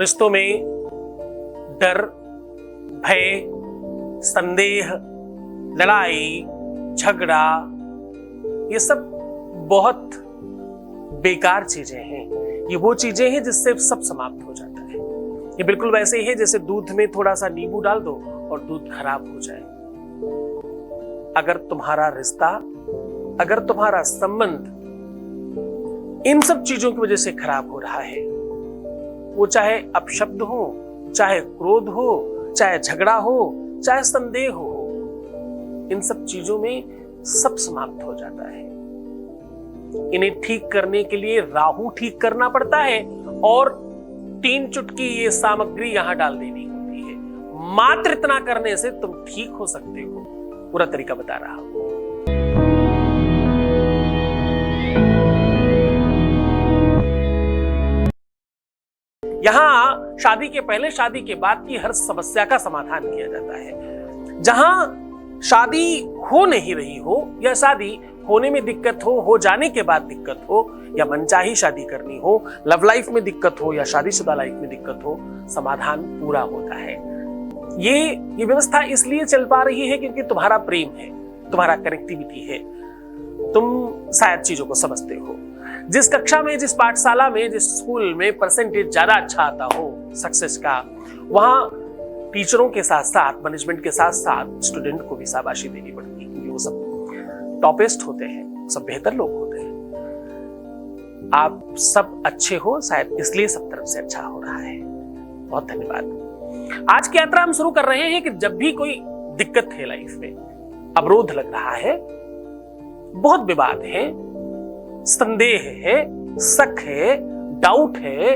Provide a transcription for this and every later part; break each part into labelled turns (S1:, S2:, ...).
S1: रिश्तों में डर, भय, संदेह, लड़ाई, झगड़ा, ये सब बहुत बेकार चीजें हैं। ये वो चीजें हैं जिससे सब समाप्त हो जाता है। ये बिल्कुल वैसे ही है जैसे दूध में थोड़ा सा नींबू डाल दो और दूध खराब हो जाए। अगर तुम्हारा रिश्ता, अगर तुम्हारा संबंध इन सब चीजों की वजह से खराब हो रहा है, वो चाहे अपशब्द हो, चाहे क्रोध हो, चाहे झगड़ा हो, चाहे संदेह हो, इन सब चीजों में सब समाप्त हो जाता है। इन्हें ठीक करने के लिए राहु ठीक करना पड़ता है और 3 चुटकी ये सामग्री यहां डाल देनी होती है। मात्र इतना करने से तुम ठीक हो सकते हो। पूरा तरीका बता रहा हूं। यहां शादी के पहले, शादी के बाद की हर समस्या का समाधान किया जाता है। जहां शादी हो नहीं रही हो या शादी होने में दिक्कत हो जाने के बाद दिक्कत हो, या मनचाही शादी करनी हो, लव लाइफ में दिक्कत हो या शादीशुदा लाइफ में दिक्कत हो, समाधान पूरा होता है। ये व्यवस्था इसलिए चल पा रही है क्योंकि तुम्हारा प्रेम है, तुम्हारा कनेक्टिविटी है, तुम शायद चीजों को समझते हो। जिस कक्षा में, जिस पाठशाला में, जिस स्कूल में परसेंटेज ज्यादा अच्छा आता हो सक्सेस का, वहां टीचरों के साथ साथ, मैनेजमेंट के साथ साथ स्टूडेंट को भी शाबाशी देनी पड़ती है क्योंकि वो सब टॉपिस्ट होते हैं, सब बेहतर लोग होते हैं। आप सब अच्छे हो, शायद इसलिए सब तरफ से अच्छा हो रहा है। बहुत धन्यवाद। आज की यात्रा हम शुरू कर रहे हैं कि जब भी कोई दिक्कत है लाइफ में, अवरोध लग रहा है, बहुत विवाद है, संदेह है, शक है, डाउट है,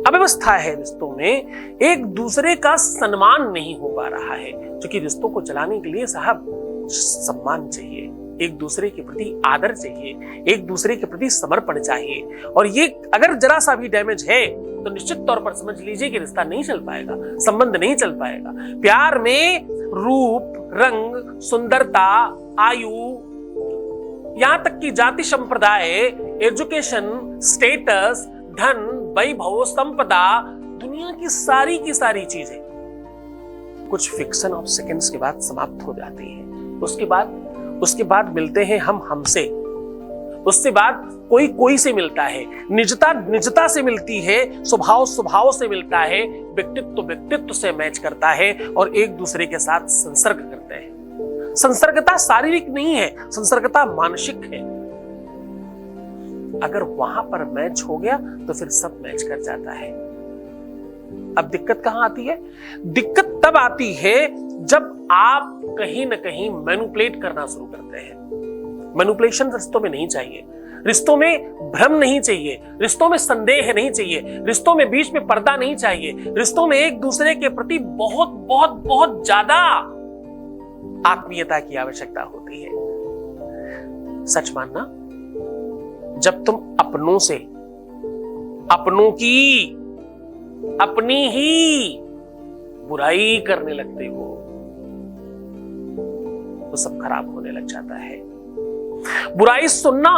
S1: अव्यवस्था है रिश्तों में, एक दूसरे का सम्मान नहीं हो पा रहा है, क्योंकि रिश्तों को चलाने के लिए साहब सम्मान चाहिए, एक दूसरे के प्रति आदर चाहिए, एक दूसरे के प्रति समर्पण चाहिए। और ये अगर जरा सा भी डैमेज है तो निश्चित तौर पर समझ लीजिए कि रिश्ता नहीं चल पाएगा, संबंध नहीं चल पाएगा। प्यार में रूप, रंग, सुंदरता, आयु, यहां तक कि जाति, संप्रदाय, एजुकेशन, स्टेटस, धन, वैभव, संपदा, दुनिया की सारी चीजें कुछ फ्रिक्शन ऑफ सेकंड्स के बाद समाप्त हो जाती है। उसके बाद मिलते हैं हम हमसे, उसके बाद कोई से मिलता है, निजता से मिलती है, स्वभाव से मिलता है, व्यक्तित्व से मैच करता है और एक दूसरे के साथ संसर्ग करते हैं। संसर्गता शारीरिक नहीं है, संसर्गता मानसिक है। अगर वहां पर मैच हो गया तो फिर सब मैच कर जाता है। अब दिक्कत कहां आती है? दिक्कत तब आती है जब आप कहीं ना कहीं मैनिपुलेट करना शुरू करते हैं। मैनिपुलेशन रिश्तों में नहीं चाहिए, रिश्तों में भ्रम नहीं चाहिए, रिश्तों में संदेह नहीं चाहिए, रिश्तों में बीच में पर्दा नहीं चाहिए, रिश्तों में एक दूसरे के प्रति बहुत बहुत बहुत ज्यादा आत्मीयता की आवश्यकता होती है। सच मानना, जब तुम अपनों से, अपनों की, अपनी ही बुराई करने लगते हो तो सब खराब होने लग जाता है। बुराई सुनना,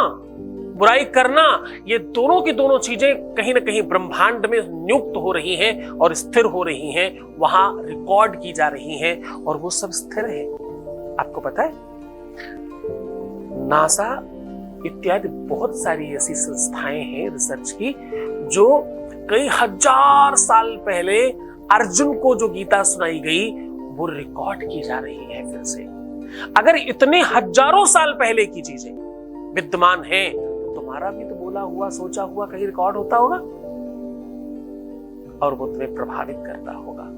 S1: बुराई करना, ये दोनों की दोनों चीजें कहीं ना कहीं ब्रह्मांड में नियुक्त हो रही हैं और स्थिर हो रही हैं, वहां रिकॉर्ड की जा रही हैं और वो सब स्थिर है। आपको पता है, नासा इत्यादि बहुत सारी ऐसी संस्थाएं हैं रिसर्च की जो कई हजार साल पहले अर्जुन को जो गीता सुनाई गई वो रिकॉर्ड की जा रही है फिर से। अगर इतने हजारों साल पहले की चीजें विद्यमान हैं तो तुम्हारा भी तो बोला हुआ, सोचा हुआ कहीं रिकॉर्ड होता होगा और वो तुम्हें प्रभावित करता होगा।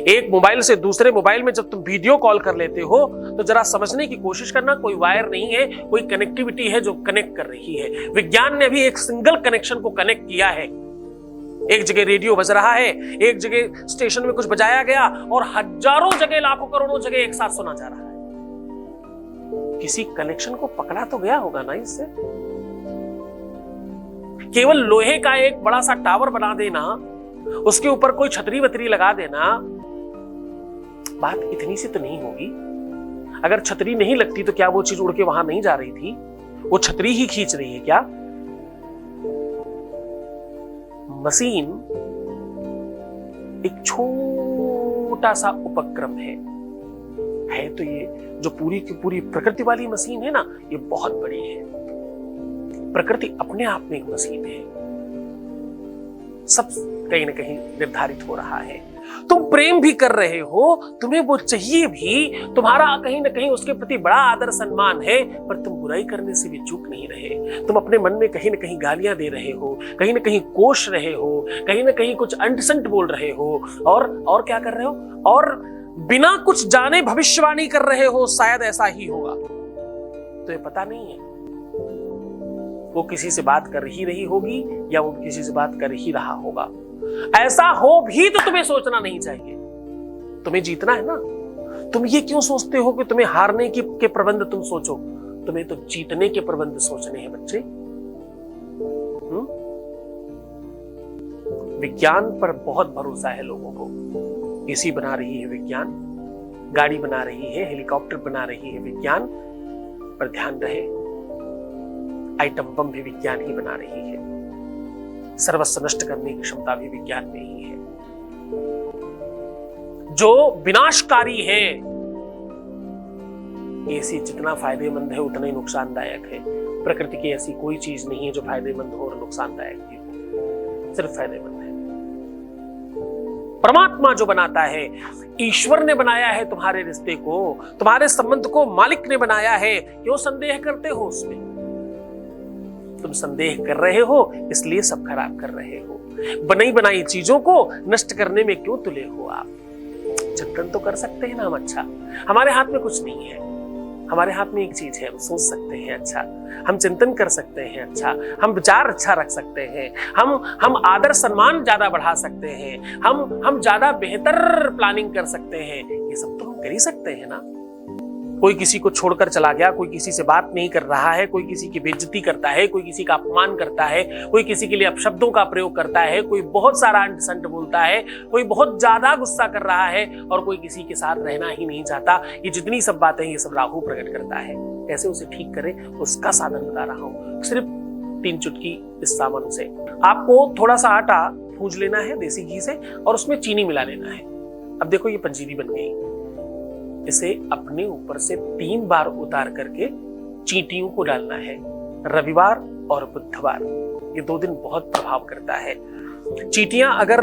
S1: एक मोबाइल से दूसरे मोबाइल में जब तुम वीडियो कॉल कर लेते हो तो जरा समझने की कोशिश करना, कोई वायर नहीं है, कोई कनेक्टिविटी है जो कनेक्ट कर रही है। विज्ञान ने भी एक सिंगल कनेक्शन को कनेक्ट किया है। एक जगह रेडियो बज रहा है, एक जगह स्टेशन में कुछ बजाया गया और हजारों जगह, लाखों करोड़ों जगह एक साथ सुना जा रहा है। किसी कनेक्शन को पकड़ा तो गया होगा ना इससे। केवल लोहे का एक बड़ा सा टावर बना देना, उसके ऊपर कोई छतरी वतरी लगा देना, बात इतनी सी तो नहीं होगी। अगर छतरी नहीं लगती तो क्या वो चीज उड़ के वहां नहीं जा रही थी? वो छतरी ही खींच रही है क्या? मशीन एक छोटा सा उपक्रम है तो ये जो पूरी की पूरी प्रकृति वाली मशीन है ना, ये बहुत बड़ी है। प्रकृति अपने आप में एक मशीन है, सब कहीं ना कहीं निर्धारित हो रहा है। तुम प्रेम भी कर रहे हो, तुम्हें वो चाहिए भी, तुम्हारा कहीं ना कहीं उसके प्रति बड़ा आदर सम्मान है, पर तुम बुराई करने से भी चूक नहीं रहे। तुम अपने मन में कहीं ना कहीं गालियां दे रहे हो, कहीं ना कहीं कोश रहे हो, कहीं ना कहीं कुछ अंटसंट बोल रहे हो, और क्या कर रहे हो, और बिना कुछ जाने भविष्यवाणी कर रहे हो, शायद ऐसा ही होगा। तो ये पता नहीं है वो किसी से बात कर ही रही होगी या वो किसी से बात कर ही रहा होगा। ऐसा हो भी तो तुम्हें सोचना नहीं चाहिए। तुम्हें जीतना है ना। तुम ये क्यों सोचते हो कि तुम्हें हारने के प्रबंध तुम सोचो? तुम्हें तो जीतने के प्रबंध सोचने हैं बच्चे। विज्ञान पर बहुत भरोसा है लोगों को। एसी बना रही है विज्ञान, गाड़ी बना रही है, हेलीकॉप्टर बना रही है विज्ञान, पर ध्यान रहे आइटम बम भी विज्ञान ही बना रही है। सर्वस्व नष्ट करने की क्षमता भी विज्ञान में ही है। जो विनाशकारी है, एसी जितना फायदेमंद है उतना ही नुकसानदायक है। प्रकृति की ऐसी कोई चीज नहीं है जो फायदेमंद हो और नुकसानदायक भी हो, सिर्फ फायदेमंद है। परमात्मा जो बनाता है, ईश्वर ने बनाया है तुम्हारे रिश्ते को, तुम्हारे संबंध को मालिक ने बनाया है। क्यों संदेह करते हो उसमें? तुम संदेह कर रहे हो इसलिए सब खराब कर रहे हो। बनाई बनाई चीजों को नष्ट करने में क्यों तुले हो आप? चिंतन तो कर सकते हैं ना हम। अच्छा, हमारे हाथ में कुछ नहीं है, हमारे हाथ में एक चीज है, हम सोच सकते हैं अच्छा, हम चिंतन कर सकते हैं अच्छा, हम विचार अच्छा रख सकते हैं, हम आदर सम्मान ज्यादा बढ़ा सकते हैं, हम ज्यादा बेहतर प्लानिंग कर सकते हैं। ये सब तो हम कर ही सकते हैं ना। कोई किसी को छोड़कर चला गया, कोई किसी से बात नहीं कर रहा है, कोई किसी की बेइज्जती करता है, कोई किसी का अपमान करता है, कोई किसी के लिए अपशब्दों का प्रयोग करता है, कोई बहुत सारा अंट-संट बोलता है, कोई बहुत ज्यादा गुस्सा कर रहा है और कोई किसी के साथ रहना ही नहीं चाहता। ये जितनी सब बातें ये सब राहु प्रकट करता है। कैसे उसे ठीक करें उसका साधन बता रहा हूं, सिर्फ 3 चुटकी इस सामान से। आपको थोड़ा सा आटा भूंज लेना है देसी घी से और उसमें चीनी मिला लेना है। अब देखो ये पंजीरी बन गई। इसे अपने ऊपर से 3 बार उतार करके चींटियों को डालना है, रविवार और बुधवार। ये 2 दिन बहुत प्रभाव करता है। चींटियां अगर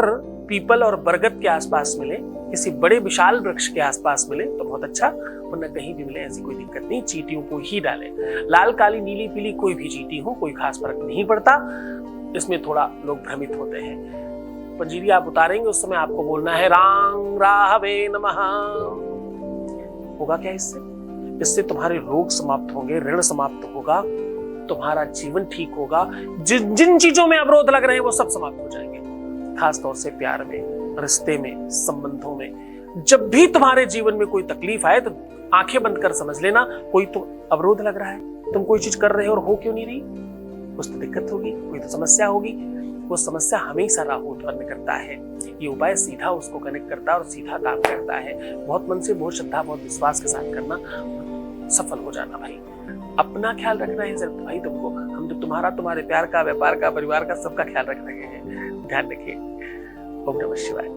S1: पीपल और बरगद के आसपास मिले, किसी बड़े विशाल वृक्ष के आसपास मिले तो बहुत अच्छा, वरना कहीं भी मिले ऐसी कोई दिक्कत नहीं, चींटियों को ही डालें। लाल काली नीली पीली कोई भी चींटी हो, कोई खास फर्क नहीं पड़ता। इसमें थोड़ा लोग भ्रमित होते हैं। पंजीरी आप उतारेंगे उस समय आपको बोलना है रांग राहवे नमः। होगा क्या इससे? इससे तुम्हारे रोग समाप्त होंगे, ऋण समाप्त होगा, तुम्हारा जीवन ठीक होगा। जिन चीजों में अवरोध लग रहे हैं वो सब समाप्त हो जाएंगे। खास तौर से प्यार में, रिश्ते में, संबंधों में। जब भी तुम्हारे जीवन में कोई तकलीफ आए तो आंखें बंद कर समझ लेना कोई तो अवरोध लग रहा है। तुम कोई चीज कर रहे हो और हो क्यों नहीं रही? कुछ तो दिक्कत होगी, कोई तो समस्या होगी। वो समस्या हमेशा राहु उत्पन्न करता है। ये उपाय सीधा उसको कनेक्ट करता है और सीधा काम करता है। बहुत मन से, बहुत श्रद्धा, बहुत विश्वास के साथ करना, सफल हो जाना भाई। अपना ख्याल रखना है सिर्फ भाई तुमको। हम तो तुम्हारा, तुम्हारे प्यार का, व्यापार का, परिवार का, सबका ख्याल रख रहे हैं। ध्यान रखिए। ओम नमः शिवाय।